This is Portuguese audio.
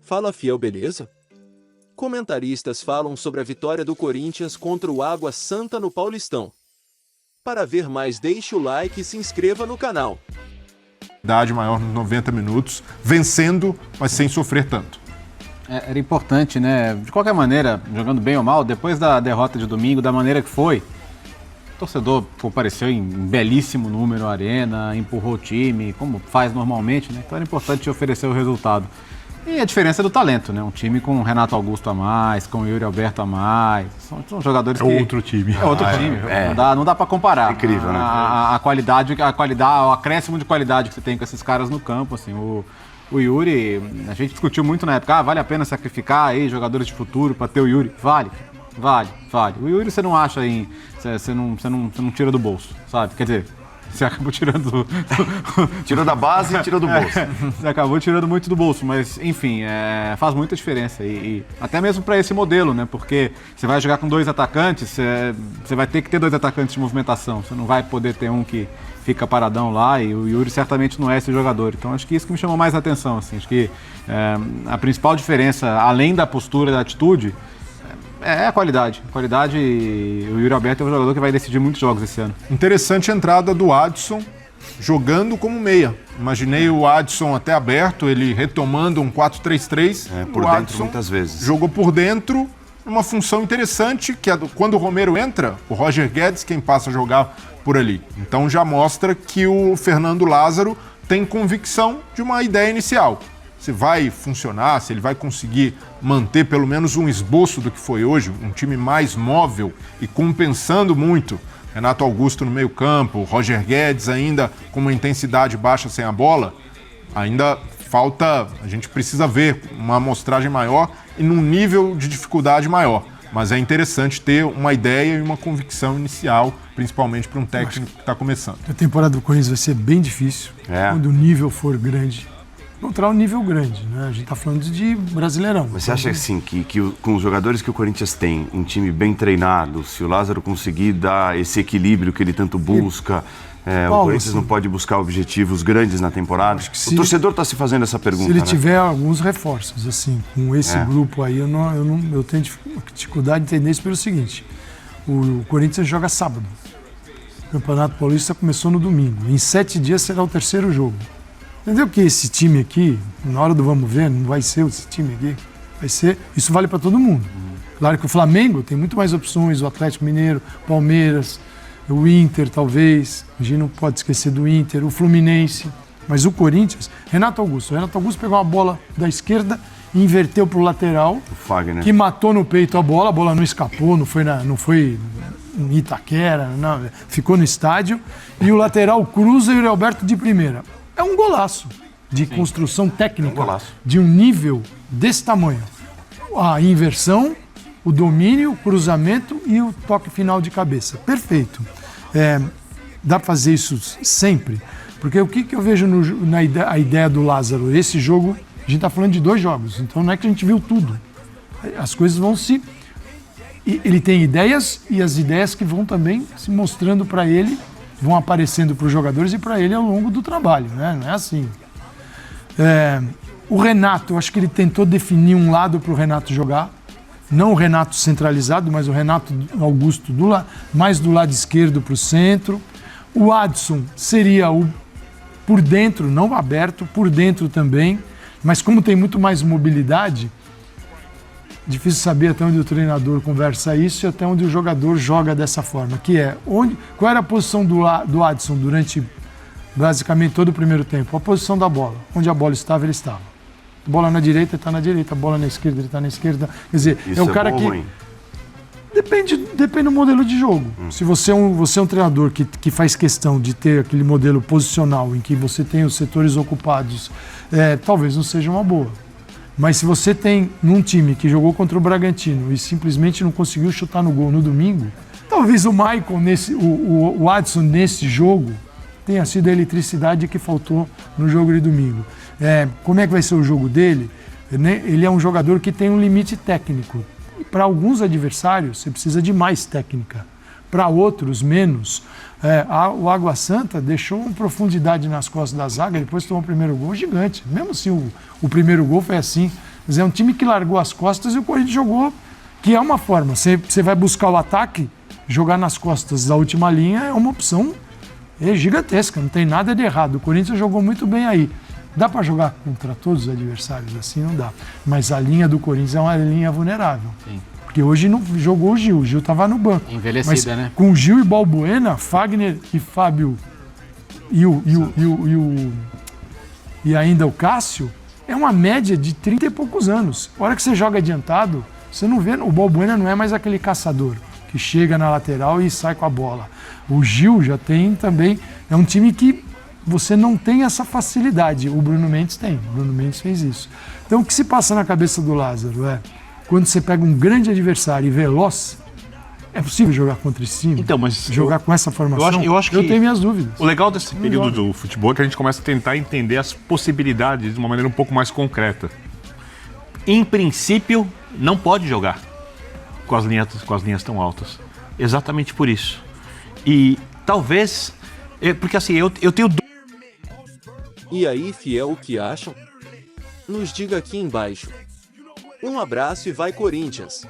Fala Fiel, beleza? Comentaristas falam sobre a vitória do Corinthians contra o Água Santa no Paulistão. Para ver mais, deixe o like e se inscreva no canal. Maior nos 90 minutos, vencendo, mas sem sofrer tanto. Era importante, né? De qualquer maneira, jogando bem ou mal, depois da derrota de domingo, da maneira que foi, o torcedor compareceu em belíssimo número à arena, empurrou o time, como faz normalmente, né? Então era importante oferecer o resultado. E a diferença é do talento, né? Um time com o Renato Augusto a mais, com o Yuri Alberto a mais. São jogadores que... É outro time. É outro time. Não dá pra comparar. É incrível, né? A qualidade, o acréscimo de qualidade que você tem com esses caras no campo, assim. O Yuri, a gente discutiu muito na época, vale a pena sacrificar aí jogadores de futuro pra ter o Yuri? Vale. O Yuri você não acha aí, você não tira do bolso, sabe? Quer dizer... Você acabou tirando... Tirou da base e tirou do bolso. Você acabou tirando muito do bolso, mas, enfim, faz muita diferença. E até mesmo para esse modelo, né? Porque você vai jogar com dois atacantes, você vai ter que ter dois atacantes de movimentação. Você não vai poder ter um que fica paradão lá, e o Yuri certamente não é esse jogador. Então, acho que isso que me chamou mais a atenção. Assim. Acho que a principal diferença, além da postura e da atitude, é a qualidade. O Yuri Alberto é um jogador que vai decidir muitos jogos esse ano. Interessante a entrada do Adson jogando como meia. Imaginei o Adson até aberto, ele retomando um 4-3-3. Por o dentro Adson muitas vezes. Jogou por dentro, uma função interessante, que é quando o Romero entra, o Roger Guedes quem passa a jogar por ali. Então já mostra que o Fernando Lázaro tem convicção de uma ideia inicial. Se vai funcionar, se ele vai conseguir manter pelo menos um esboço do que foi hoje, um time mais móvel e compensando muito. Renato Augusto no meio campo, Roger Guedes ainda com uma intensidade baixa sem a bola, ainda falta, a gente precisa ver uma amostragem maior e num nível de dificuldade maior. Mas é interessante ter uma ideia e uma convicção inicial, principalmente para um técnico que está começando. A temporada do Corinthians vai ser bem difícil, quando o nível for grande. Encontrar um nível grande, né? A gente tá falando de Brasileirão. Mas você acha assim, que com os jogadores que o Corinthians tem, um time bem treinado, se o Lázaro conseguir dar esse equilíbrio que ele tanto busca, Paulo, o Corinthians não pode buscar objetivos grandes na temporada? O torcedor está se fazendo essa pergunta, se ele né? tiver alguns reforços, assim, com esse grupo aí, eu tenho dificuldade de entender isso pelo seguinte. O Corinthians joga sábado. O Campeonato Paulista começou no domingo. Em 7 dias será o terceiro jogo. Entendeu que esse time aqui, na hora do vamos ver, não vai ser esse time aqui. Vai ser, isso vale para todo mundo. Claro que o Flamengo tem muito mais opções, o Atlético Mineiro, Palmeiras, o Inter talvez, a gente não pode esquecer do Inter, o Fluminense, mas o Corinthians, Renato Augusto pegou uma bola da esquerda e inverteu para o lateral, que matou no peito a bola não escapou, não foi em Itaquera, não, ficou no estádio, e o lateral cruza e o Alberto de primeira. É um golaço de construção técnica, de um nível desse tamanho. A inversão, o domínio, o cruzamento e o toque final de cabeça. Perfeito. Dá para fazer isso sempre. Porque o que eu vejo a ideia do Lázaro? Esse jogo, a gente está falando de 2 jogos, então não é que a gente viu tudo. As coisas vão se... Ele tem ideias e as ideias que vão também se mostrando para ele, vão aparecendo para os jogadores e para ele ao longo do trabalho, né? Não é assim. O Renato, eu acho que ele tentou definir um lado para o Renato jogar, não o Renato centralizado, mas o Renato Augusto mais do lado esquerdo para o centro. O Adson seria o por dentro, não aberto, por dentro também, mas como tem muito mais mobilidade, difícil saber até onde o treinador conversa isso e até onde o jogador joga dessa forma, que é qual era a posição do Adson durante basicamente todo o primeiro tempo? A posição da bola. Onde a bola estava, ele estava. A bola na direita, ele está na direita. A bola na esquerda, ele está na esquerda. Quer dizer, isso é o cara que... Depende do modelo de jogo. Se você é um treinador que faz questão de ter aquele modelo posicional em que você tem os setores ocupados, talvez não seja uma boa. Mas se você tem num time que jogou contra o Bragantino e simplesmente não conseguiu chutar no gol no domingo, talvez o Michael, o Adson nesse jogo tenha sido a eletricidade que faltou no jogo de domingo. Como é que vai ser o jogo dele? Ele é um jogador que tem um limite técnico. E para alguns adversários você precisa de mais técnica. Para outros, menos. O Água Santa deixou uma profundidade nas costas da zaga, depois tomou o primeiro gol gigante. Mesmo assim, o primeiro gol foi assim, Mas é um time que largou as costas e o Corinthians jogou, que é uma forma. Você vai buscar o ataque, jogar nas costas da última linha é uma opção gigantesca, não tem nada de errado. O Corinthians jogou muito bem aí. Dá para jogar contra todos os adversários assim? Não dá. Mas a linha do Corinthians é uma linha vulnerável. Sim. Porque hoje não jogou o Gil estava no banco. Envelhecida, mas, né? Com o Gil e Balbuena, Fagner e Fábio e ainda o Cássio, é uma média de 30 e poucos anos. A hora que você joga adiantado, você não vê, o Balbuena não é mais aquele caçador que chega na lateral e sai com a bola. O Gil já tem também, é um time que você não tem essa facilidade. O Bruno Mendes tem, o Bruno Mendes fez isso. Então o que se passa na cabeça do Lázaro é, quando você pega um grande adversário e veloz, é possível jogar contra esse time? Então, mas jogar com essa formação? Eu acho que eu tenho minhas dúvidas. O legal desse período do futebol é que a gente começa a tentar entender as possibilidades de uma maneira um pouco mais concreta. Em princípio, não pode jogar com as linhas tão altas. Exatamente por isso. E talvez... Porque assim, eu tenho... E aí, fiel, o que acham? Nos diga aqui embaixo. Um abraço e vai Corinthians!